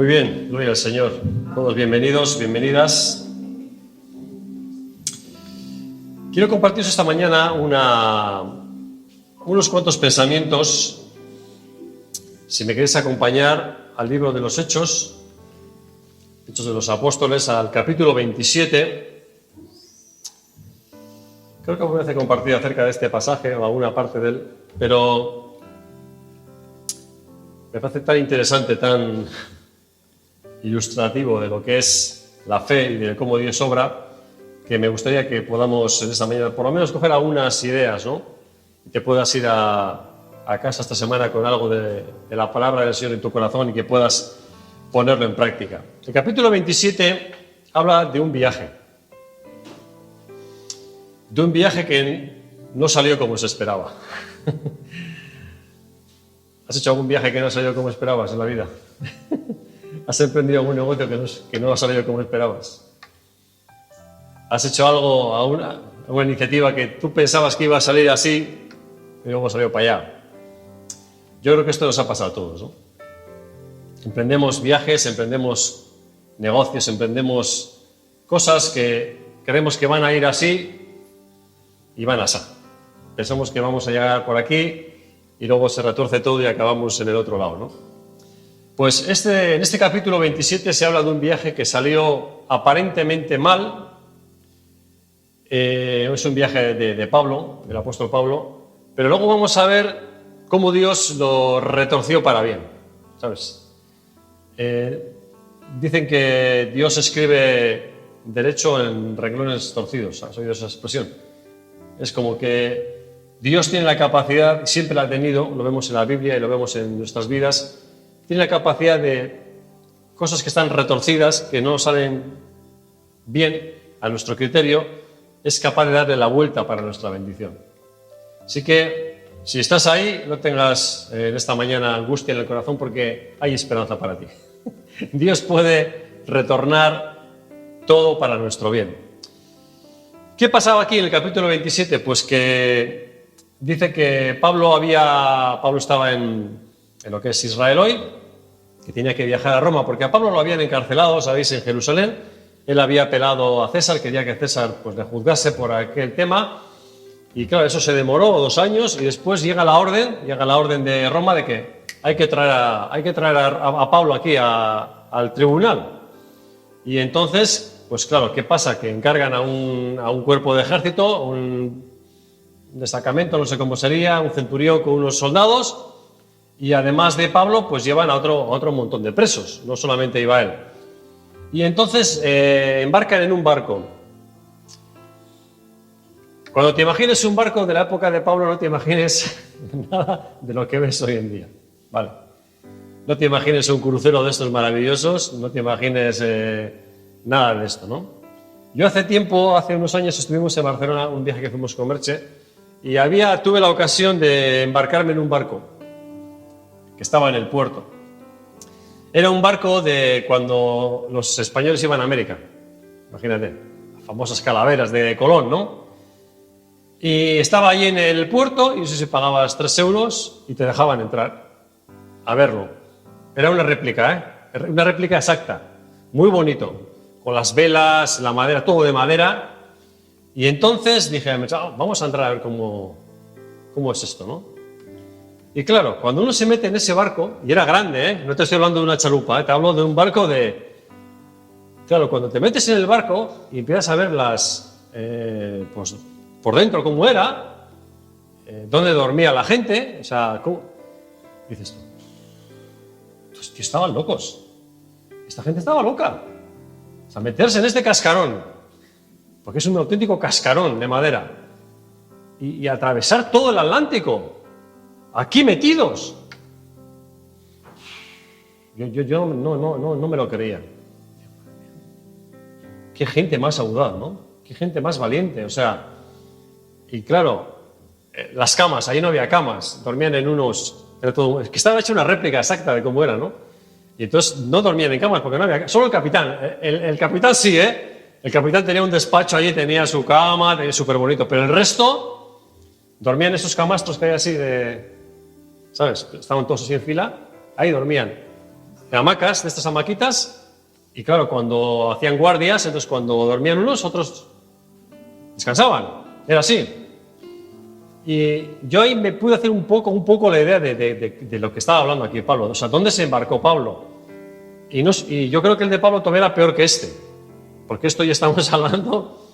Muy bien, gloria al Señor. Todos bienvenidos, bienvenidas. Quiero compartiros esta mañana unos cuantos pensamientos. Si me queréis acompañar al libro de los Hechos de los Apóstoles, al capítulo 27. Creo que voy a compartir acerca de este pasaje o alguna parte de él, pero me parece tan interesante, tan ilustrativo de lo que es la fe y de cómo Dios obra, que me gustaría que podamos en esta mañana por lo menos coger algunas ideas, ¿no? Y que puedas ir a casa esta semana con algo de la palabra del Señor en tu corazón y que puedas ponerlo en práctica. El capítulo 27 habla de un viaje. De un viaje que no salió como se esperaba. ¿Has hecho algún viaje que no salió como esperabas en la vida? ¿Has emprendido algún negocio que no ha salido como esperabas? ¿Has hecho algo, alguna iniciativa que tú pensabas que iba a salir así y luego salió para allá? Yo creo que esto nos ha pasado a todos, ¿no? Emprendemos viajes, emprendemos negocios, emprendemos cosas que creemos que van a ir así y van así. Pensamos que vamos a llegar por aquí y luego se retuerce todo y acabamos en el otro lado, ¿no? Pues en este capítulo 27 se habla de un viaje que salió aparentemente mal. Es un viaje de Pablo, del apóstol Pablo, pero luego vamos a ver cómo Dios lo retorció para bien, ¿sabes? Dicen que Dios escribe derecho en renglones torcidos. ¿Has oído esa expresión? Es como que Dios tiene la capacidad, siempre la ha tenido, lo vemos en la Biblia y lo vemos en nuestras vidas, tiene la capacidad de cosas que están retorcidas, que no salen bien a nuestro criterio, es capaz de darle la vuelta para nuestra bendición. Así que, si estás ahí, no tengas en esta mañana angustia en el corazón porque hay esperanza para ti. Dios puede retornar todo para nuestro bien. ¿Qué pasaba aquí en el capítulo 27? Pues que dice que Pablo estaba en lo que es Israel hoy, que tenía que viajar a Roma, porque a Pablo lo habían encarcelado, sabéis, en Jerusalén. Él había apelado a César, quería que César pues, le juzgase por aquel tema, y claro, eso se demoró 2 años, y después llega la orden de Roma de que hay que traer a Pablo aquí al tribunal. Y entonces, pues claro, ¿qué pasa? Que encargan a un cuerpo de ejército, un destacamento, no sé cómo sería, un centurión con unos soldados, y además de Pablo, pues llevan a otro montón de presos, no solamente iba él. Y entonces embarcan en un barco. Cuando te imagines un barco de la época de Pablo, no te imagines nada de lo que ves hoy en día, ¿vale? No te imagines un crucero de estos maravillosos, no te imagines nada de esto, ¿no? Yo hace unos años estuvimos en Barcelona, un viaje que fuimos con Merche, y tuve la ocasión de embarcarme en un barco que estaba en el puerto. Era un barco de cuando los españoles iban a América, imagínate, las famosas calaveras de Colón, ¿no? Y estaba allí en el puerto y no sé si pagabas 3 euros y te dejaban entrar a verlo. Era una réplica, una réplica exacta, muy bonito, con las velas, la madera, todo de madera. Y entonces dije, vamos a entrar a ver cómo es esto, ¿no? Y claro, cuando uno se mete en ese barco, y era grande, no te estoy hablando de una chalupa, te hablo de un barco Claro, cuando te metes en el barco y empiezas a ver pues por dentro cómo era, dónde dormía la gente, o sea, dices tú, estos tíos estaban locos, esta gente estaba loca. O sea, meterse en este cascarón, porque es un auténtico cascarón de madera, y atravesar todo el Atlántico, aquí metidos. Yo no me lo creía. Qué gente más audaz, ¿no? Qué gente más valiente, o sea. Y claro, las camas, ahí no había camas, dormían en unos. Es que estaba hecha una réplica exacta de cómo era, ¿no? Y entonces no dormían en camas porque no había. Solo el capitán. El capitán sí, ¿eh? El capitán tenía un despacho allí, tenía su cama, tenía súper bonito, pero el resto dormían en esos camastros que hay así de. ¿Sabes? Estaban todos así en fila, ahí dormían. hamacas, de estas hamaquitas, y claro, cuando hacían guardias, entonces cuando dormían unos, otros descansaban. Era así. Y yo ahí me pude hacer un poco la idea de lo que estaba hablando aquí Pablo. O sea, ¿dónde se embarcó Pablo? Y yo creo que el de Pablo todavía era peor que este. Porque esto ya estamos hablando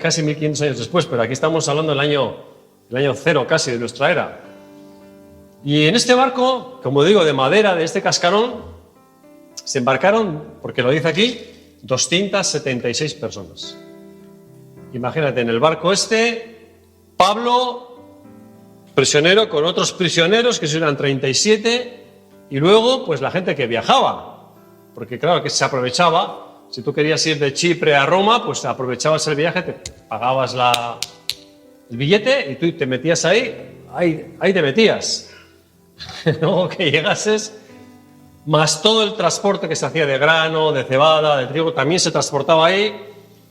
casi 1500 años después, pero aquí estamos hablando del año cero casi de nuestra era. Y en este barco, como digo, de madera, de este cascarón, se embarcaron, porque lo dice aquí, 276 personas. Imagínate, en el barco este, Pablo, prisionero con otros prisioneros, que eran 37, y luego, pues la gente que viajaba, porque claro, que se aprovechaba, si tú querías ir de Chipre a Roma, pues aprovechabas el viaje, te pagabas el billete y tú te metías ahí te metías. Luego que llegases, más todo el transporte que se hacía de grano, de cebada, de trigo, también se transportaba ahí,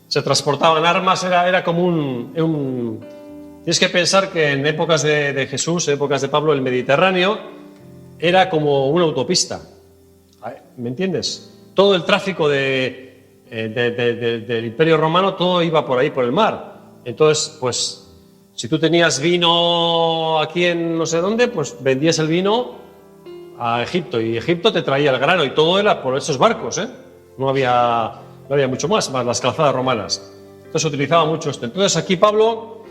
se transportaban armas, era como Tienes que pensar que en épocas de Jesús, épocas de Pablo, el Mediterráneo era como una autopista. ¿Me entiendes? Todo el tráfico del Imperio Romano, todo iba por ahí, por el mar. Entonces, pues, si tú tenías vino aquí en no sé dónde, pues vendías el vino a Egipto y Egipto te traía el grano y todo era por esos barcos, ¿eh? No había mucho más las calzadas romanas. Entonces se utilizaba mucho esto. Entonces aquí Pablo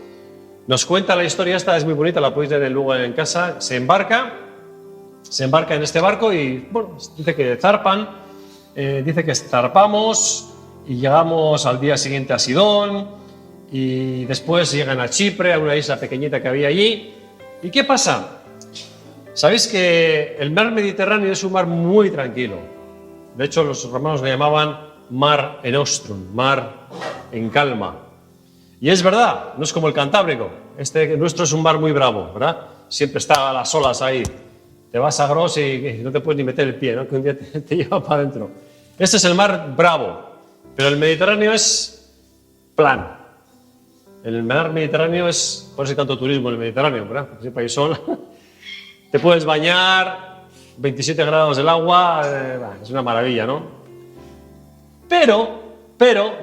nos cuenta la historia esta, es muy bonita, la podéis leer luego en casa. Se embarca en este barco y, bueno, dice que zarpan, dice que zarpamos y llegamos al día siguiente a Sidón y después llegan a Chipre, a una isla pequeñita que había allí. ¿Y qué pasa? Sabéis que el mar Mediterráneo es un mar muy tranquilo. De hecho, los romanos le llamaban mar en nostrum, mar en calma. Y es verdad, no es como el Cantábrico. Nuestro es un mar muy bravo, ¿verdad? Siempre está a las olas ahí. Te vas a Gros y no te puedes ni meter el pie, ¿no? Que un día te lleva para adentro. Este es el mar bravo, pero el Mediterráneo es plano. El mar Mediterráneo es, por eso hay tanto turismo en el Mediterráneo, ¿verdad? Porque siempre hay sol. Te puedes bañar, 27 grados el agua, es una maravilla, ¿no? Pero,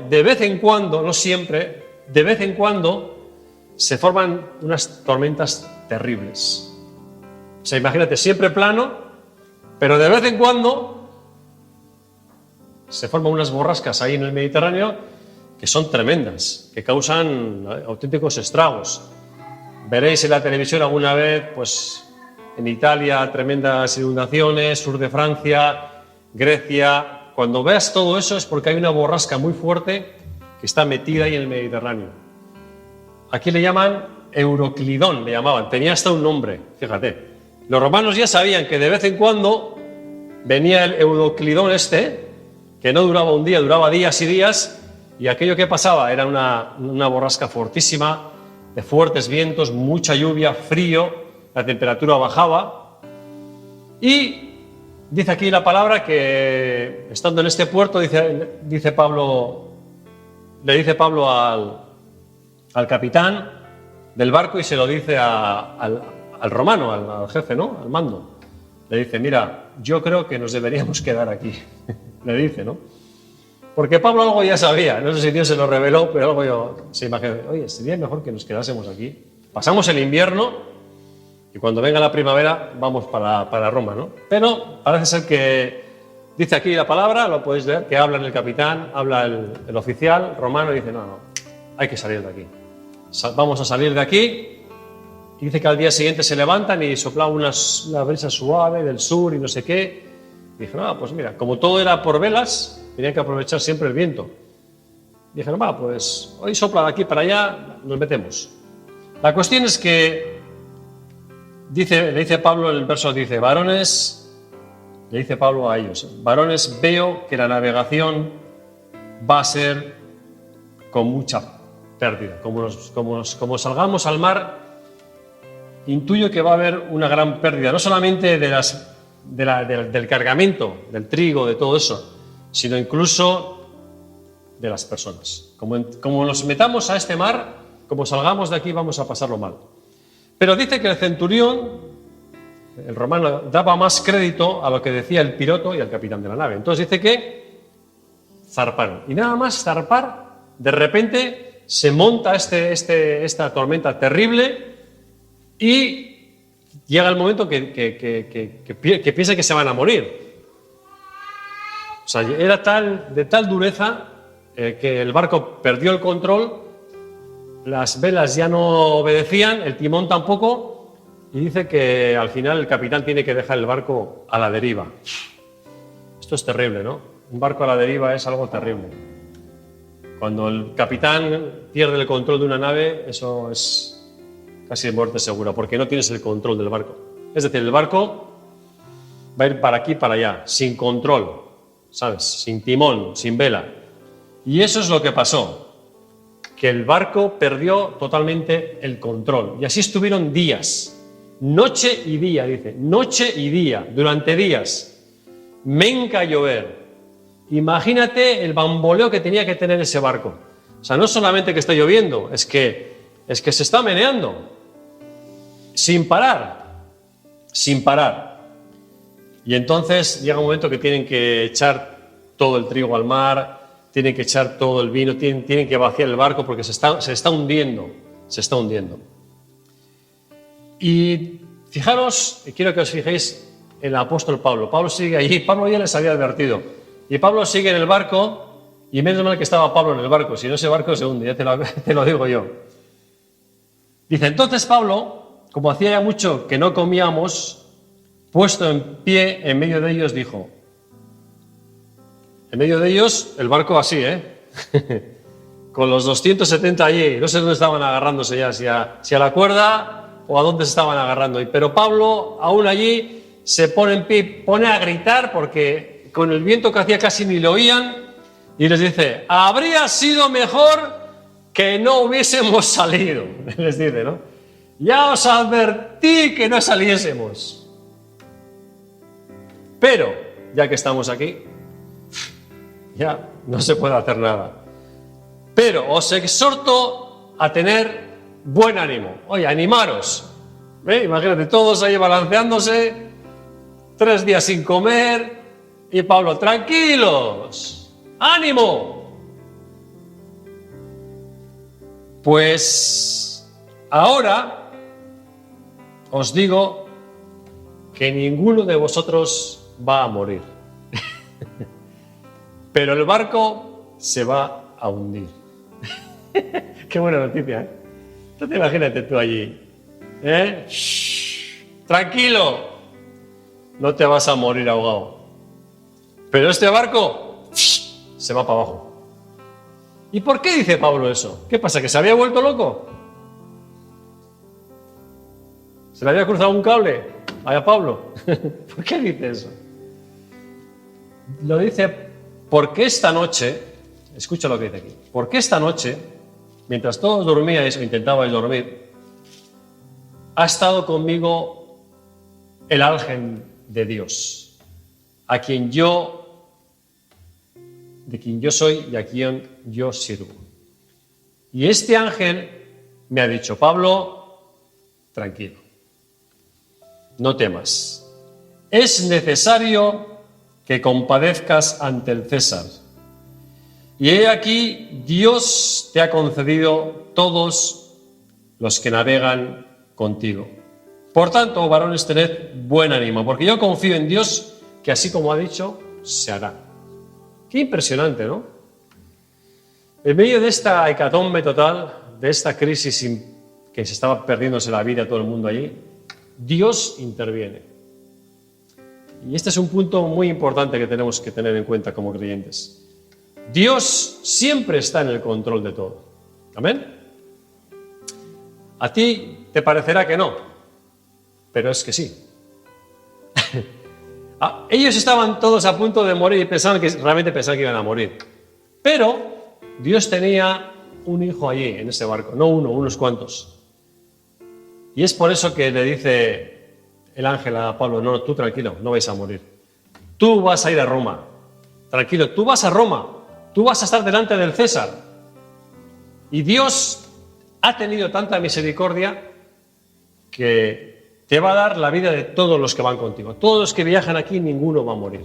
de vez en cuando, no siempre, de vez en cuando se forman unas tormentas terribles. O sea, imagínate, siempre plano, pero de vez en cuando se forman unas borrascas ahí en el Mediterráneo que son tremendas, que causan auténticos estragos. Veréis en la televisión alguna vez, pues en Italia, tremendas inundaciones, sur de Francia, Grecia. Cuando veas todo eso es porque hay una borrasca muy fuerte que está metida ahí en el Mediterráneo. Aquí le llaman Euroclidón, le llamaban, tenía hasta un nombre, fíjate. Los romanos ya sabían que de vez en cuando venía el Euroclidón que no duraba un día, duraba días y días, y aquello que pasaba era una borrasca fortísima, de fuertes vientos, mucha lluvia, frío, la temperatura bajaba, y dice aquí la palabra que estando en este puerto, le dice Pablo al capitán del barco y se lo dice al romano, al jefe, ¿no? Al mando. Le dice, mira, yo creo que nos deberíamos quedar aquí. Le dice, ¿no? Porque Pablo algo ya sabía, no sé si Dios se lo reveló, pero algo se imaginó, oye, sería mejor que nos quedásemos aquí. Pasamos el invierno y cuando venga la primavera vamos para Roma, ¿no? Pero parece ser que dice aquí la palabra, lo podéis leer, que habla el capitán, habla el oficial romano y dice, no, hay que salir de aquí. Vamos a salir de aquí. Y dice que al día siguiente se levantan y soplaba una brisa suave del sur y no sé qué. Y dijeron, pues mira, como todo era por velas, tenían que aprovechar siempre el viento. Y dijeron, pues hoy sopla de aquí para allá, nos metemos. La cuestión es que le dice Pablo en el verso, dice, varones, le dice Pablo a ellos, varones, veo que la navegación va a ser con mucha pérdida. Como salgamos al mar, intuyo que va a haber una gran pérdida, no solamente del cargamento, del trigo, de todo eso, sino incluso de las personas. Como nos metamos a este mar, como salgamos de aquí, vamos a pasarlo mal. Pero dice que el centurión el romano daba más crédito a lo que decía el piloto y al capitán de la nave. Entonces dice que zarparon. Y nada más zarpar, de repente se monta esta tormenta terrible y llega el momento que piensa que se van a morir. O sea, era de tal dureza que el barco perdió el control, las velas ya no obedecían, el timón tampoco, y dice que al final el capitán tiene que dejar el barco a la deriva. Esto es terrible, ¿no? Un barco a la deriva es algo terrible. Cuando el capitán pierde el control de una nave, eso es casi muerte segura, porque no tienes el control del barco. Es decir, el barco va a ir para aquí, para allá, sin control, ¿sabes? Sin timón, sin vela. Y eso es lo que pasó, que el barco perdió totalmente el control. Y así estuvieron días, noche y día, dice, noche y día, durante días. Menca llover. Imagínate el bamboleo que tenía que tener ese barco. O sea, no solamente que está lloviendo, es que se está meneando. Sin parar. Sin parar. Y entonces llega un momento que tienen que echar todo el trigo al mar, tienen que echar todo el vino, tienen que vaciar el barco porque se está hundiendo. Se está hundiendo. Y fijaros, quiero que os fijéis en el apóstol Pablo. Pablo sigue allí, Pablo ya les había advertido. Y Pablo sigue en el barco, y menos mal que estaba Pablo en el barco, si no ese barco se hunde, ya te lo digo yo. Dice, entonces Pablo, como hacía ya mucho que no comíamos, puesto en pie en medio de ellos, dijo, en medio de ellos, el barco así, con los 270 allí, no sé dónde estaban agarrándose ya, si a la cuerda o a dónde se estaban agarrando. Pero Pablo, aún allí, se pone en pie, pone a gritar porque con el viento que hacía casi ni lo oían y les dice, habría sido mejor que no hubiésemos salido, les dice, ¿no? Ya os advertí que no saliésemos. Pero, ya que estamos aquí, ya no se puede hacer nada. Pero os exhorto a tener buen ánimo. Oye, animaros. Imagínate, todos ahí balanceándose, 3 días sin comer, y Pablo, tranquilos, ánimo. Pues ahora os digo que ninguno de vosotros va a morir. Pero el barco se va a hundir. Qué buena noticia, ¿eh? Entonces imagínate tú allí. Tranquilo, no te vas a morir ahogado. Pero este barco se va para abajo. ¿Y por qué dice Pablo eso? ¿Qué pasa? ¿Que se había vuelto loco? ¿Se le había cruzado un cable a Pablo? ¿Por qué dice eso? Lo dice porque esta noche, escucha lo que dice aquí, porque esta noche, mientras todos dormíais o intentabais dormir, ha estado conmigo el ángel de Dios, de quien yo soy y a quien yo sirvo. Y este ángel me ha dicho, Pablo, tranquilo, no temas, es necesario que compadezcas ante el César. Y he aquí, Dios te ha concedido todos los que navegan contigo. Por tanto, varones, tened buen ánimo, porque yo confío en Dios, que así como ha dicho, se hará. Qué impresionante, ¿no? En medio de esta hecatombe total, de esta crisis que se estaba perdiéndose la vida a todo el mundo allí, Dios interviene. Y este es un punto muy importante que tenemos que tener en cuenta como creyentes. Dios siempre está en el control de todo. ¿Amén? A ti te parecerá que no, pero es que sí. Ellos estaban todos a punto de morir y realmente pensaban que iban a morir. Pero Dios tenía un hijo allí, en ese barco, no uno, unos cuantos. Y es por eso que le dice el ángel a Pablo, no, tú tranquilo, no vais a morir. Tú vas a ir a Roma. Tranquilo, tú vas a Roma. Tú vas a estar delante del César. Y Dios ha tenido tanta misericordia que te va a dar la vida de todos los que van contigo. Todos los que viajan aquí, ninguno va a morir.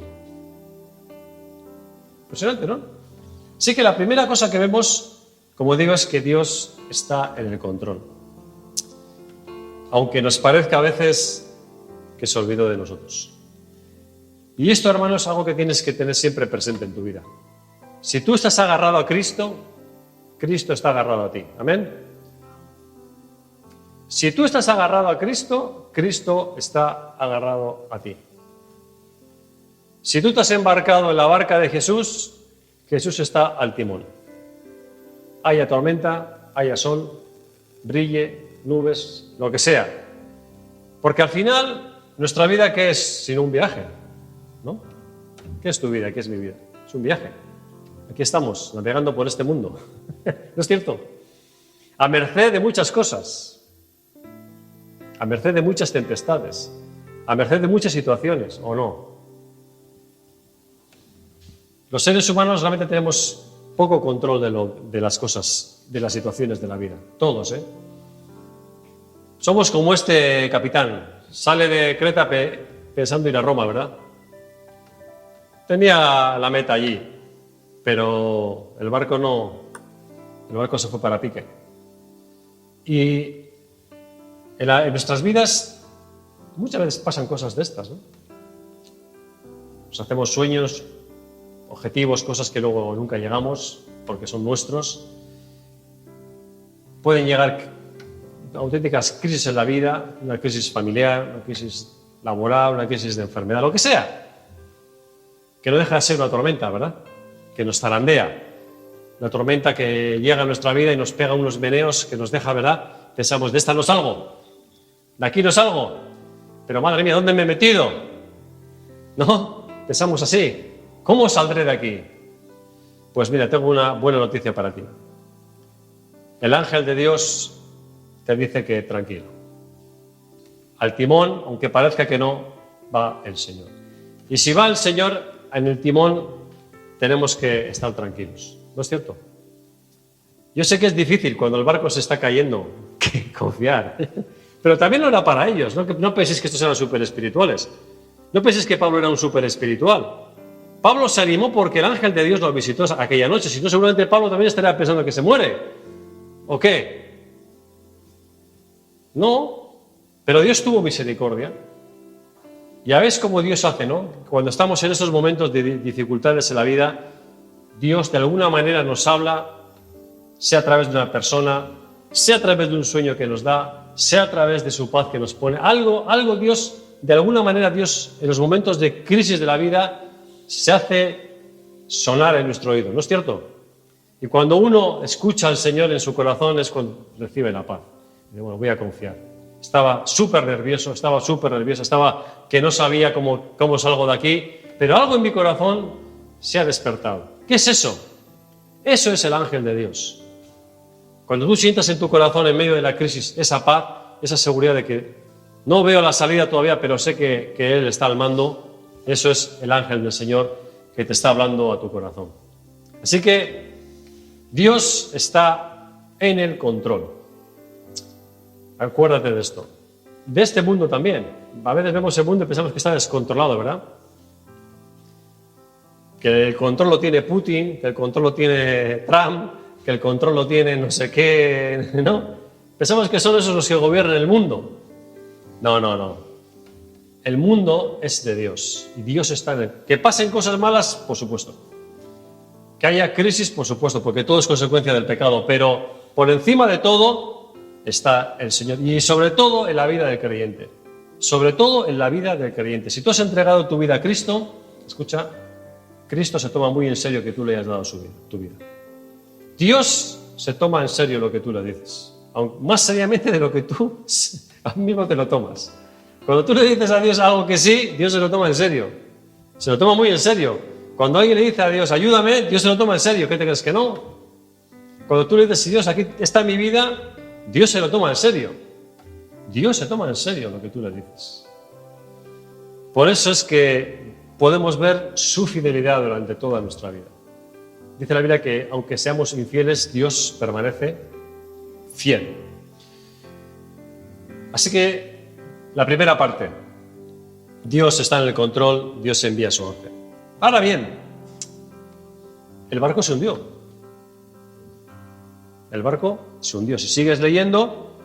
Impresionante, ¿no? Así que la primera cosa que vemos, como digo, es que Dios está en el control. Aunque nos parezca a veces que se olvidó de nosotros. Y esto, hermano, es algo que tienes que tener siempre presente en tu vida. Si tú estás agarrado a Cristo, Cristo está agarrado a ti. Amén. Si tú estás agarrado a Cristo, Cristo está agarrado a ti. Si tú te has embarcado en la barca de Jesús, Jesús está al timón. Haya tormenta, haya sol, brille, nubes, lo que sea. Porque al final, nuestra vida, ¿qué es sino un viaje? ¿No? ¿Qué es tu vida? ¿Qué es mi vida? Es un viaje. Aquí estamos, navegando por este mundo. ¿No es cierto? A merced de muchas cosas. A merced de muchas tempestades. A merced de muchas situaciones, ¿o no? Los seres humanos realmente tenemos poco control de las cosas, de las situaciones de la vida. Todos, ¿eh? Somos como este capitán. Sale de Creta pensando ir a Roma, ¿verdad? Tenía la meta allí, pero el barco no. El barco se fue para pique. Y en nuestras vidas muchas veces pasan cosas de estas, ¿no? Nos hacemos sueños, objetivos, cosas que luego nunca llegamos porque son nuestros. Pueden llegar auténticas crisis en la vida, una crisis familiar, una crisis laboral, una crisis de enfermedad, lo que sea, que no deja de ser una tormenta, ¿verdad? Que nos zarandea. Una tormenta que llega a nuestra vida y nos pega unos meneos que nos deja, ¿verdad? Pensamos, de esta no salgo, de aquí no salgo, pero madre mía, ¿dónde me he metido? ¿No? Pensamos así. ¿Cómo saldré de aquí? Pues mira, tengo una buena noticia para ti. El ángel de Dios te dice que tranquilo. Al timón, aunque parezca que no, va el Señor. Y si va el Señor en el timón, tenemos que estar tranquilos. ¿No es cierto? Yo sé que es difícil cuando el barco se está cayendo, que confiar. Pero también lo era para ellos. No penséis que estos eran súper espirituales. No penséis que Pablo era un súper espiritual. Pablo se animó porque el ángel de Dios lo visitó aquella noche. Si no, seguramente Pablo también estaría pensando que se muere. ¿O qué? No, pero Dios tuvo misericordia. Ya ves cómo Dios hace, ¿no? Cuando estamos en esos momentos de dificultades en la vida, Dios de alguna manera nos habla, sea a través de una persona, sea a través de un sueño que nos da, sea a través de su paz que nos pone. Algo Dios, de alguna manera Dios, en los momentos de crisis de la vida, se hace sonar en nuestro oído, ¿no es cierto? Y cuando uno escucha al Señor en su corazón es cuando recibe la paz. Y bueno, voy a confiar. Estaba súper nervioso, estaba que no sabía cómo salgo de aquí, pero algo en mi corazón se ha despertado. ¿Qué es eso? Eso es el ángel de Dios. Cuando tú sientas en tu corazón, en medio de la crisis, esa paz, esa seguridad de que no veo la salida todavía, pero sé que Él está al mando, eso es el ángel del Señor que te está hablando a tu corazón. Así que Dios está en el control. Acuérdate de esto. De este mundo también. A veces vemos el mundo y pensamos que está descontrolado, ¿verdad? Que el control lo tiene Putin, que el control lo tiene Trump, que el control lo tiene no sé qué, ¿no? Pensamos que son esos los que gobiernan el mundo. No. El mundo es de Dios y Dios está en él. Que pasen cosas malas, por supuesto. Que haya crisis, por supuesto, porque todo es consecuencia del pecado, pero por encima de todo está el Señor y sobre todo en la vida del creyente. Sobre todo en la vida del creyente. Si tú has entregado tu vida a Cristo, escucha, Cristo se toma muy en serio que tú le hayas dado tu vida. Dios se toma en serio lo que tú le dices, aún más seriamente de lo que tú mismo te lo tomas. Cuando tú le dices a Dios algo que sí, Dios se lo toma en serio. Se lo toma muy en serio. Cuando alguien le dice a Dios, ayúdame, Dios se lo toma en serio. ¿Qué te crees que no? Cuando tú le dices, Dios, aquí está mi vida, Dios se lo toma en serio. Dios se toma en serio lo que tú le dices. Por eso es que podemos ver su fidelidad durante toda nuestra vida. Dice la Biblia que aunque seamos infieles, Dios permanece fiel. Así que La primera parte. Dios está en el control, Dios envía su ángel. Ahora bien, el barco se hundió. El barco se hundió. Si sigues leyendo,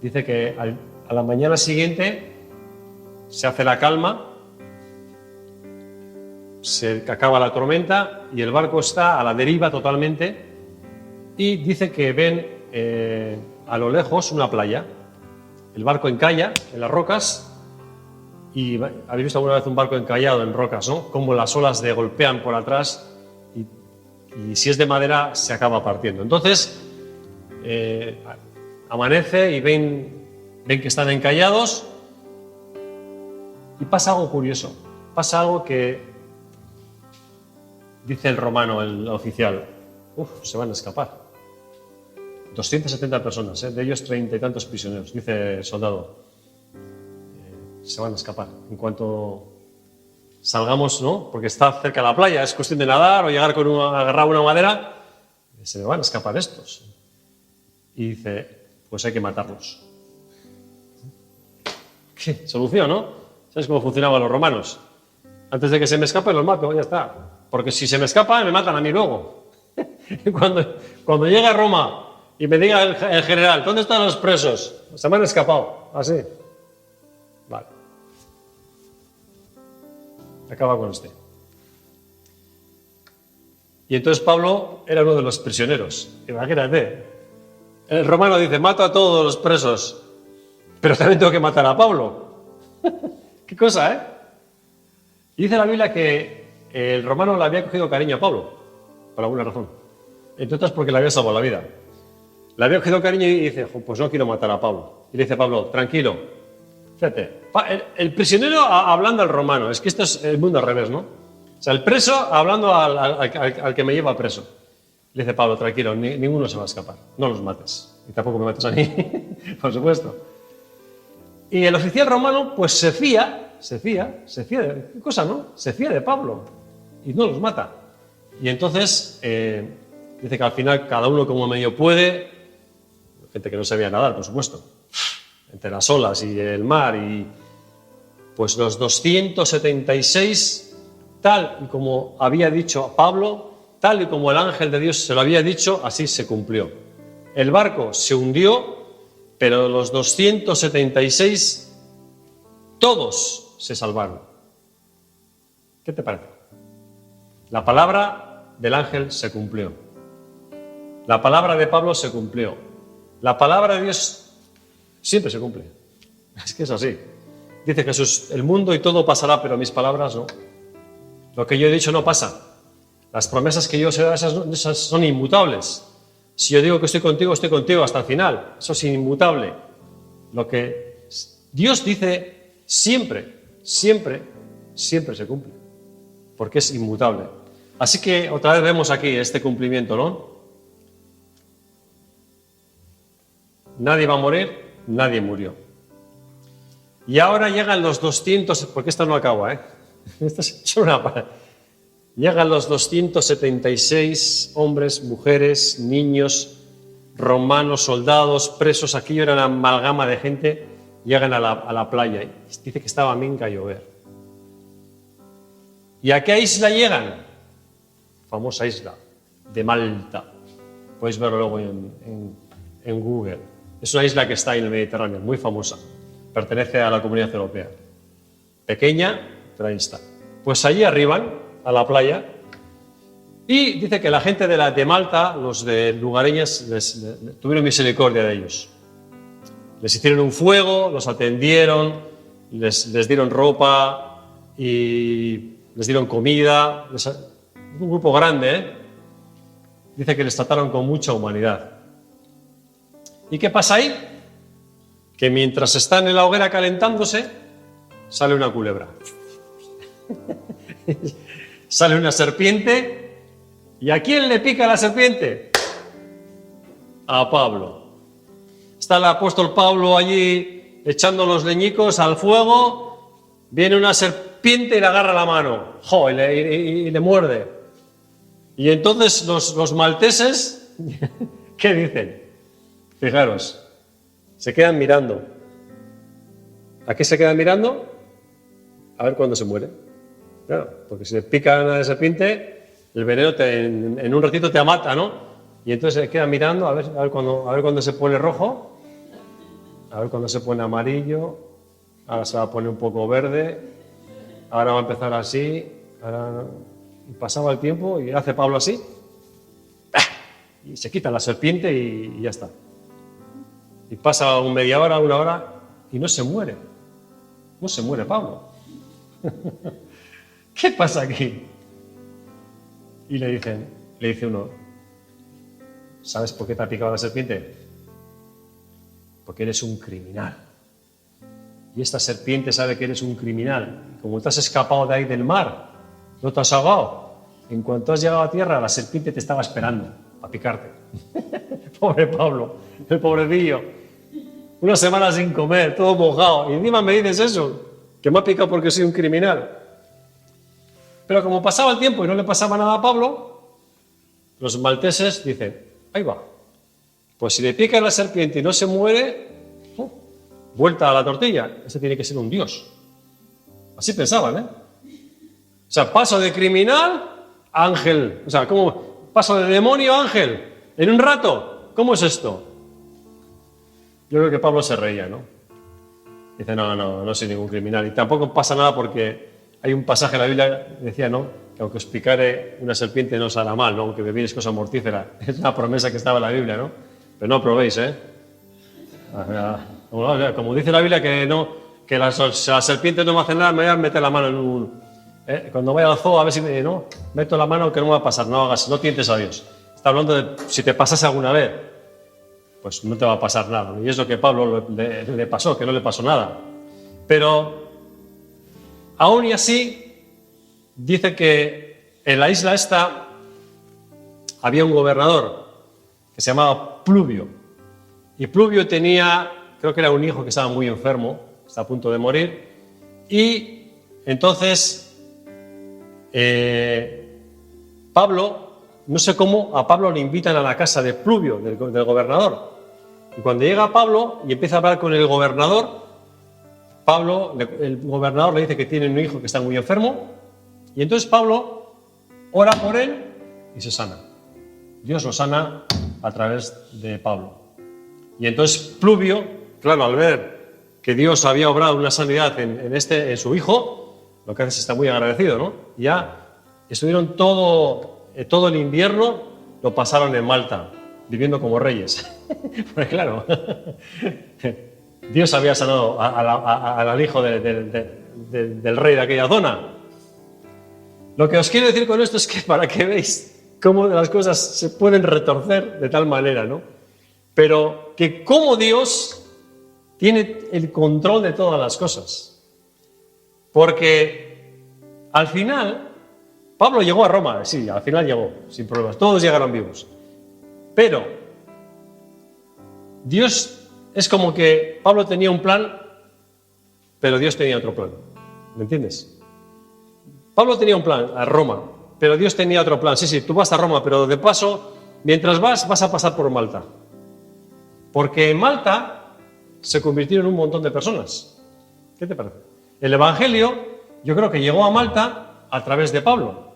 dice que a la mañana siguiente se hace la calma, se acaba la tormenta y el barco está a la deriva totalmente, y dice que ven a lo lejos una playa. El barco encalla en las rocas. Y habéis visto alguna vez un barco encallado en rocas, ¿no? Como las olas le golpean por atrás y si es de madera se acaba partiendo. Entonces amanece y ven que están encallados y pasa algo curioso. Pasa algo que dice el romano, el oficial, se van a escapar. 270 personas, de ellos 30 y tantos prisioneros, dice el soldado. Se van a escapar. En cuanto salgamos, ¿no? Porque está cerca de la playa, es cuestión de nadar o llegar con agarrar una madera, se me van a escapar estos. Y dice, pues hay que matarlos. ¿Qué? Solución, ¿no? ¿Sabes cómo funcionaban los romanos? Antes de que se me escape los mato, ya está. Porque si se me escapa, me matan a mí luego. Cuando llegue a Roma y me diga el general, ¿dónde están los presos? Se me han escapado. Así. Vale. Acaba con este. Y entonces Pablo era uno de los prisioneros. Imagínate. El romano dice, mato a todos los presos, pero también tengo que matar a Pablo. Qué cosa, ¿eh? Y dice la Biblia que el romano le había cogido cariño a Pablo, por alguna razón. Entre otras porque le había salvado la vida. Le había cogido cariño y dice, pues no quiero matar a Pablo. Y le dice Pablo, tranquilo. Fíjate, el prisionero hablando al romano, es que esto es el mundo al revés, ¿no? O sea, el preso hablando al que me lleva preso. Le dice Pablo, tranquilo, ninguno se va a escapar, no los mates. Y tampoco me mates a mí, por supuesto. Y el oficial romano, pues se fía de, ¿qué cosa, no? Se fía de Pablo y no los mata. Y entonces dice que al final cada uno como medio puede, gente que no sabía nadar, por supuesto, entre las olas y el mar, y pues los 276, tal y como había dicho Pablo, tal y como el ángel de Dios se lo había dicho, así se cumplió. El barco se hundió, pero los 276, todos se salvaron. ¿Qué te parece? La palabra del ángel se cumplió. La palabra de Pablo se cumplió. La palabra de Dios siempre se cumple. Es que es así. Dice Jesús, el mundo y todo pasará, pero mis palabras no. Lo que yo he dicho no pasa. Las promesas que yo os he dado, esas son inmutables. Si yo digo que estoy contigo hasta el final. Eso es inmutable. Lo que Dios dice siempre, siempre, siempre se cumple. Porque es inmutable. Así que otra vez vemos aquí este cumplimiento, ¿no? Nadie va a morir, nadie murió. Y ahora llegan los 200, porque esta no acaba, Esta es solo una parte. Llegan los 276 hombres, mujeres, niños, romanos, soldados, presos. Aquí era una amalgama de gente. Llegan a la playa. Y dice que estaba minca a llover. ¿Y a qué isla llegan? Famosa isla de Malta. Podéis verlo luego en Google. Es una isla que está en el Mediterráneo, muy famosa. Pertenece a la Comunidad Europea. Pequeña, pero ahí está. Pues allí arriban a la playa, y dice que la gente de Malta, los de lugareñas, tuvieron misericordia de ellos. Les hicieron un fuego, los atendieron, les dieron ropa y les dieron comida. Un grupo grande, Dice que les trataron con mucha humanidad. ¿Y qué pasa ahí? Que mientras están en la hoguera calentándose, sale una culebra. Sale una serpiente. ¿Y a quién le pica la serpiente? A Pablo. Está el apóstol Pablo allí echando los leñicos al fuego. Viene una serpiente y le agarra la mano. ¡Jo! Y le muerde. Y entonces los malteses, ¿qué dicen? Fijaros, se quedan mirando. ¿A qué se queda mirando? A ver cuándo se muere. Claro, porque si le pica una serpiente, el veneno en un ratito te mata, ¿no? Y entonces se queda mirando a ver cuándo se pone rojo, a ver cuándo se pone amarillo, ahora se va a poner un poco verde, ahora va a empezar así, y pasaba el tiempo y hace Pablo así, y se quita la serpiente y ya está. Y pasa media hora, una hora, y no se muere. No se muere Pablo. ¿Qué pasa aquí? Y le dice uno, ¿sabes por qué te ha picado la serpiente? Porque eres un criminal. Y esta serpiente sabe que eres un criminal. Como te has escapado de ahí del mar, no te has ahogado. En cuanto has llegado a tierra, la serpiente te estaba esperando a picarte. Pobre Pablo, el pobrecillo. Una semana sin comer, todo mojado. Y encima me dices eso, que me ha picado porque soy un criminal. Pero como pasaba el tiempo y no le pasaba nada a Pablo, los malteses dicen, ahí va. Pues si le pica la serpiente y no se muere, vuelta a la tortilla. Ese tiene que ser un dios. Así pensaban, ¿eh? O sea, paso de criminal a ángel. O sea, ¿cómo? Paso de demonio a ángel. En un rato. ¿Cómo es esto? Yo creo que Pablo se reía, ¿no? Dice, no soy ningún criminal. Y tampoco pasa nada porque hay un pasaje en la Biblia que decía, ¿no? Que aunque os picare una serpiente no os hará mal, ¿no? Aunque bebéis cosa mortífera. Es una promesa que estaba en la Biblia, ¿no? Pero no probéis, ¿eh? Como dice la Biblia que las serpientes no me hacen nada, me voy a meter la mano en un... Cuando vaya al zoo, a ver si no, meto la mano que no me va a pasar, no tientes a Dios. Está hablando de si te pasase alguna vez, pues no te va a pasar nada. Y es lo que a Pablo le pasó, que no le pasó nada. Pero aún y así, dice que en la isla esta había un gobernador que se llamaba Pluvio. Y Pluvio tenía, creo que era un hijo que estaba muy enfermo, está a punto de morir. Y entonces Pablo, no sé cómo, a Pablo le invitan a la casa de Pluvio, del gobernador. Y cuando llega Pablo y empieza a hablar con el gobernador, el gobernador le dice que tiene un hijo que está muy enfermo. Y entonces Pablo ora por él y se sana. Dios lo sana a través de Pablo. Y entonces Pluvio, claro, al ver que Dios había obrado una sanidad en su hijo, lo que hace es estar muy agradecido, ¿no? Ya estuvieron todo el invierno, lo pasaron en Malta, viviendo como reyes. Porque claro, Dios había sanado al hijo del rey de aquella zona. Lo que os quiero decir con esto es que para que veáis cómo las cosas se pueden retorcer de tal manera, ¿no? Pero que cómo Dios tiene el control de todas las cosas. Porque al final, Pablo llegó a Roma, sí, al final llegó, sin problemas, todos llegaron vivos. Pero Dios es como que Pablo tenía un plan, pero Dios tenía otro plan. ¿Me entiendes? Pablo tenía un plan a Roma, pero Dios tenía otro plan. Sí, tú vas a Roma, pero de paso, mientras vas a pasar por Malta. Porque en Malta se convirtieron en un montón de personas. ¿Qué te parece? El Evangelio, yo creo que llegó a Malta a través de Pablo.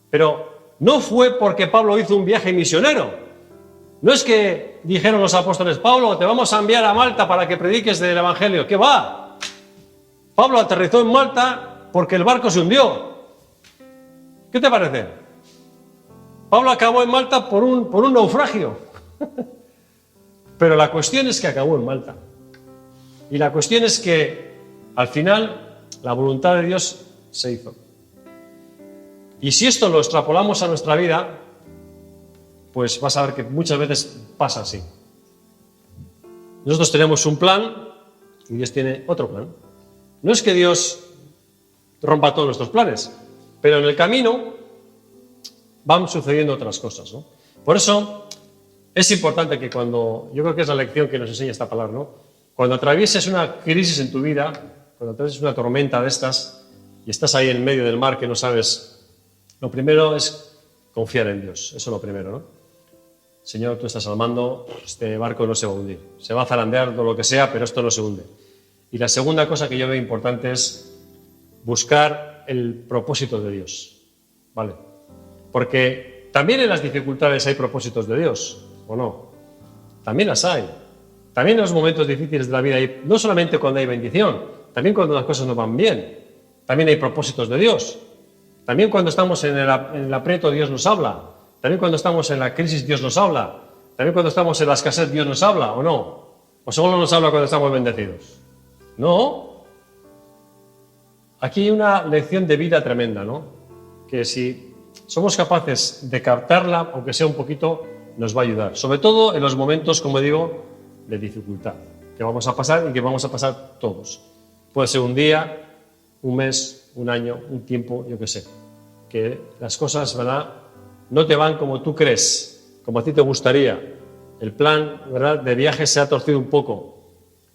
Pero no fue porque Pablo hizo un viaje misionero. No es que dijeron los apóstoles, Pablo, te vamos a enviar a Malta para que prediques del Evangelio. ¿Qué va? Pablo aterrizó en Malta porque el barco se hundió. ¿Qué te parece? Pablo acabó en Malta por un naufragio. Pero la cuestión es que acabó en Malta. Y la cuestión es que, al final, la voluntad de Dios se hizo. Y si esto lo extrapolamos a nuestra vida, pues vas a ver que muchas veces pasa así. Nosotros tenemos un plan y Dios tiene otro plan. No es que Dios rompa todos nuestros planes, pero en el camino van sucediendo otras cosas, ¿no? Por eso es importante que yo creo que es la lección que nos enseña esta palabra, ¿no? Cuando atravieses una crisis en tu vida, cuando atravieses una tormenta de estas y estás ahí en medio del mar que no sabes, lo primero es confiar en Dios, eso es lo primero, ¿no? Señor, tú estás al mando, este barco no se va a hundir, se va a zarandear todo lo que sea, pero esto no se hunde. Y la segunda cosa que yo veo importante es buscar el propósito de Dios, ¿vale? Porque también en las dificultades hay propósitos de Dios, ¿o no? También las hay. También en los momentos difíciles de la vida hay, no solamente cuando hay bendición, también cuando las cosas no van bien, también hay propósitos de Dios. También cuando estamos en el aprieto Dios nos habla. También cuando estamos en la crisis Dios nos habla. También cuando estamos en la escasez Dios nos habla, ¿o no? ¿O solo nos habla cuando estamos bendecidos? No. Aquí hay una lección de vida tremenda, ¿no? Que si somos capaces de captarla, aunque sea un poquito, nos va a ayudar. Sobre todo en los momentos, como digo, de dificultad, que vamos a pasar y que vamos a pasar todos. Puede ser un día, un mes, un año, un tiempo, yo qué sé. Que las cosas, ¿verdad?, no te van como tú crees, como a ti te gustaría. El plan, ¿verdad?, de viaje se ha torcido un poco.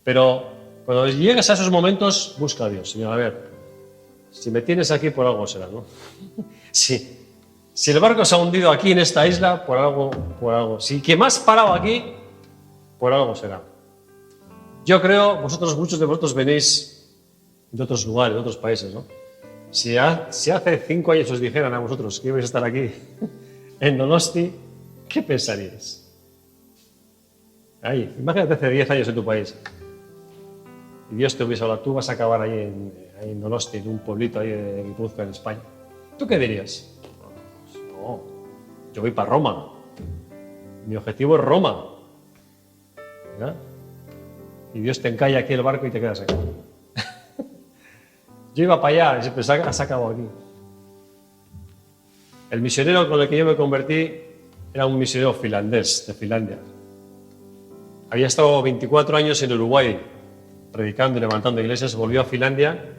Pero cuando llegues a esos momentos, busca a Dios. Señor, a ver, si me tienes aquí, por algo será, ¿no? Si el barco se ha hundido aquí en esta isla, por algo. Si que me has parado aquí, por algo será. Yo creo, muchos de vosotros venís de otros lugares, de otros países, ¿no? Si hace 5 años os dijeran a vosotros que ibais a estar aquí, en Donosti, ¿qué pensaríais? Ahí, imagínate hace 10 años en tu país. Y Dios te hubiese hablado, tú vas a acabar ahí en Donosti, en un pueblito ahí de Guipúzcoa, en España. ¿Tú qué dirías? No, yo voy para Roma. Mi objetivo es Roma. ¿Verdad? Y Dios te encalla aquí el barco y te quedas aquí. Yo iba para allá y siempre has acabado aquí. El misionero con el que yo me convertí era un misionero finlandés, de Finlandia. Había estado 24 años en Uruguay, predicando y levantando iglesias, volvió a Finlandia,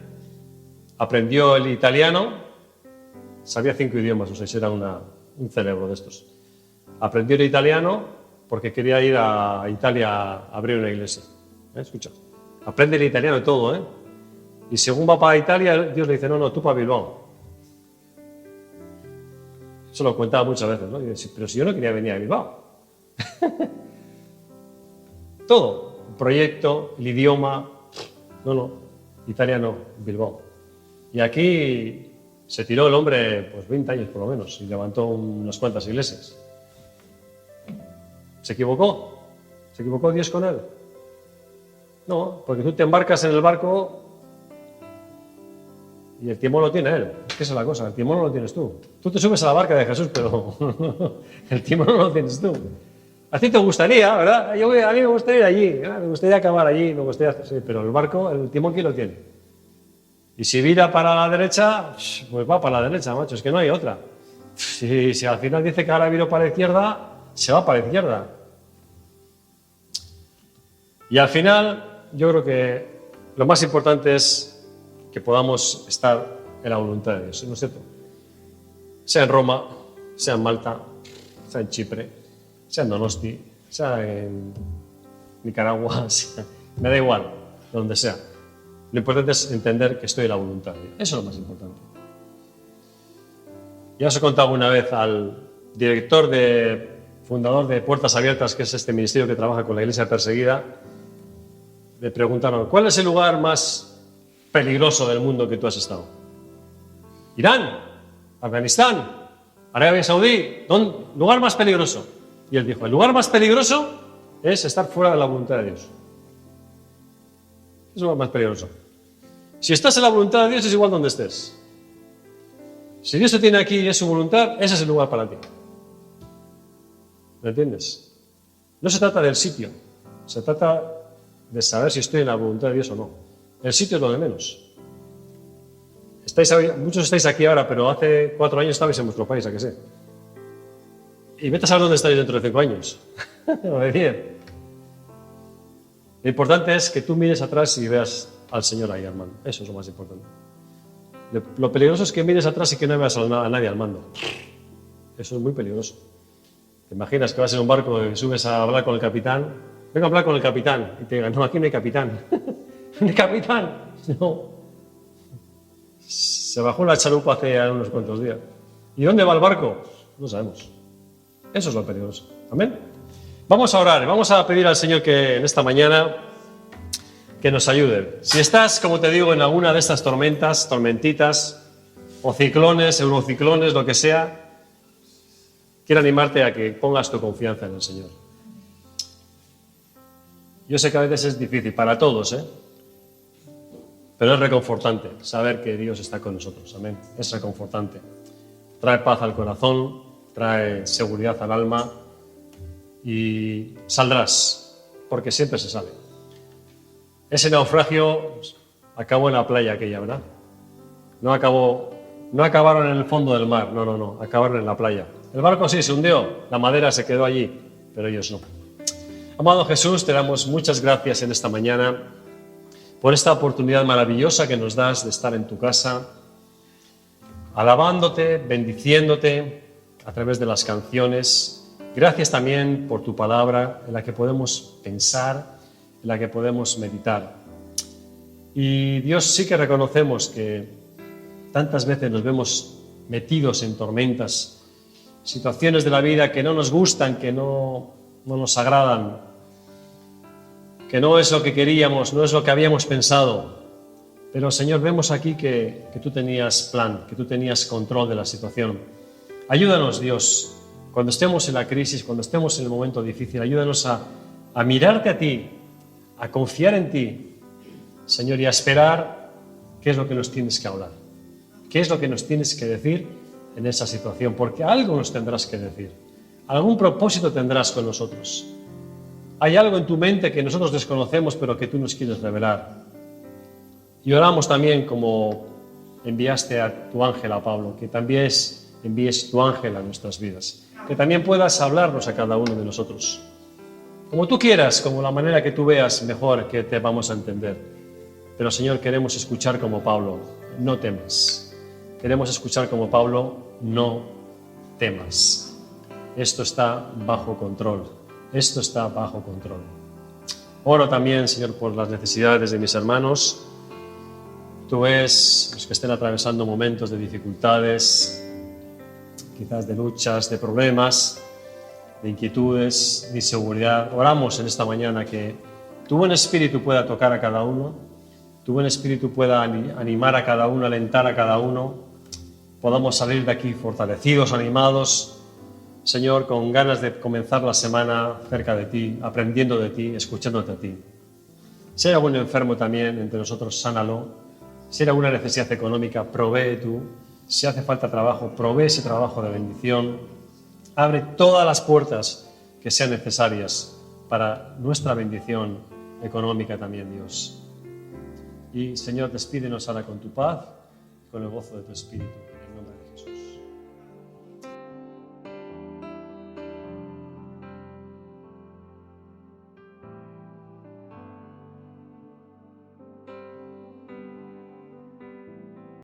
aprendió el italiano, sabía 5 idiomas, o sea, era un cerebro de estos. Aprendió el italiano porque quería ir a Italia a abrir una iglesia. Escucha, aprende el italiano y todo, ¿eh? Y según va para Italia, Dios le dice, no, tú para Bilbao. Eso lo contaba muchas veces, ¿no? Y dice, pero si yo no quería venir a Bilbao. Todo, el proyecto, el idioma, no, italiano, Bilbao. Y aquí se tiró el hombre, pues 20 años por lo menos, y levantó unas cuantas iglesias. ¿Se equivocó? ¿Se equivocó Dios con él? No, porque tú te embarcas en el barco y el timón lo tiene él. Es que esa es la cosa, el timón no lo tienes tú. Tú te subes a la barca de Jesús, pero el timón no lo tienes tú. A ti te gustaría, ¿verdad? A mí me gustaría ir allí, me gustaría acabar allí, me gustaría hacer, sí, pero el barco, el timón, ¿quién lo tiene? Y si vira para la derecha, pues va para la derecha, macho, es que no hay otra. Si al final dice que ahora viro para la izquierda, se va para la izquierda. Y al final, yo creo que lo más importante es que podamos estar en la voluntad de Dios, ¿no es cierto? Sea en Roma, sea en Malta, sea en Chipre, sea en Donosti, sea en Nicaragua, me da igual, donde sea. Lo importante es entender que estoy en la voluntad de Dios. Eso es lo más importante. Ya os he contado una vez al fundador de Puertas Abiertas, que es este ministerio que trabaja con la iglesia perseguida, le preguntaron, ¿cuál es el lugar más peligroso del mundo que tú has estado? Irán, Afganistán, Arabia Saudí, lugar más peligroso. Y él dijo, el lugar más peligroso es estar fuera de la voluntad de Dios. Es el lugar más peligroso. Si estás en la voluntad de Dios es igual donde estés. Si Dios te tiene aquí y es su voluntad, ese es el lugar para ti. ¿Me entiendes? No se trata del sitio, se trata de saber si estoy en la voluntad de Dios o no. El sitio es lo de menos. Muchos estáis aquí ahora, pero hace 4 años estabais en vuestro país, ¿a que sí? Y vete a saber dónde estáis dentro de 5 años. O de 10. Lo importante es que tú mires atrás y veas al Señor ahí al mando. Eso es lo más importante. Lo peligroso es que mires atrás y que no veas a nadie al mando. Eso es muy peligroso. ¿Te imaginas que vas en un barco y subes a hablar con el capitán? Vengo a hablar con el capitán. Y te digan, no, aquí no hay capitán. ¿No hay capitán? No. Se bajó la chalupa hace unos cuantos días. ¿Y dónde va el barco? No sabemos. Eso es lo peligroso. ¿Amén? Vamos a orar, vamos a pedir al Señor que en esta mañana que nos ayuden. Si estás, como te digo, en alguna de estas tormentas, tormentitas, o ciclones, eurociclones, lo que sea, quiero animarte a que pongas tu confianza en el Señor. Yo sé que a veces es difícil para todos, pero es reconfortante saber que Dios está con nosotros. Amén. Es reconfortante. Trae paz al corazón, trae seguridad al alma y saldrás, porque siempre se sale. Ese naufragio acabó en la playa aquella, ¿verdad? No acabaron en el fondo del mar, no, acabaron en la playa. El barco sí se hundió, la madera se quedó allí, pero ellos no. Amado Jesús, te damos muchas gracias en esta mañana por esta oportunidad maravillosa que nos das de estar en tu casa, alabándote, bendiciéndote a través de las canciones. Gracias también por tu palabra en la que podemos pensar, en la que podemos meditar. Y Dios, sí que reconocemos que tantas veces nos vemos metidos en tormentas, situaciones de la vida que no nos gustan, que no nos agradan, que no es lo que queríamos, no es lo que habíamos pensado. Pero, Señor, vemos aquí que tú tenías plan, que tú tenías control de la situación. Ayúdanos, Dios, cuando estemos en la crisis, cuando estemos en el momento difícil, ayúdanos a mirarte a ti, a confiar en ti, Señor, y a esperar qué es lo que nos tienes que hablar, qué es lo que nos tienes que decir en esa situación, porque algo nos tendrás que decir, algún propósito tendrás con nosotros. Hay algo en tu mente que nosotros desconocemos, pero que tú nos quieres revelar. Y oramos también, como enviaste a tu ángel a Pablo, que también envíes tu ángel a nuestras vidas, que también puedas hablarnos a cada uno de nosotros. Como tú quieras, como la manera que tú veas mejor que te vamos a entender. Pero, Señor, queremos escuchar como Pablo, no temas. Queremos escuchar como Pablo, no temas. Esto está bajo control. Esto está bajo control. Oro también, Señor, por las necesidades de mis hermanos. Tú ves los que estén atravesando momentos de dificultades, quizás de luchas, de problemas, de inquietudes, de inseguridad. Oramos en esta mañana que tu buen espíritu pueda tocar a cada uno, tu buen espíritu pueda animar a cada uno, alentar a cada uno, podamos salir de aquí fortalecidos, animados, Señor, con ganas de comenzar la semana cerca de ti, aprendiendo de ti, escuchándote a ti. Si hay algún enfermo también entre nosotros, sánalo. Si hay alguna necesidad económica, provee tú. Si hace falta trabajo, provee ese trabajo de bendición. Abre todas las puertas que sean necesarias para nuestra bendición económica también, Dios. Y, Señor, despídenos ahora con tu paz, con el gozo de tu Espíritu.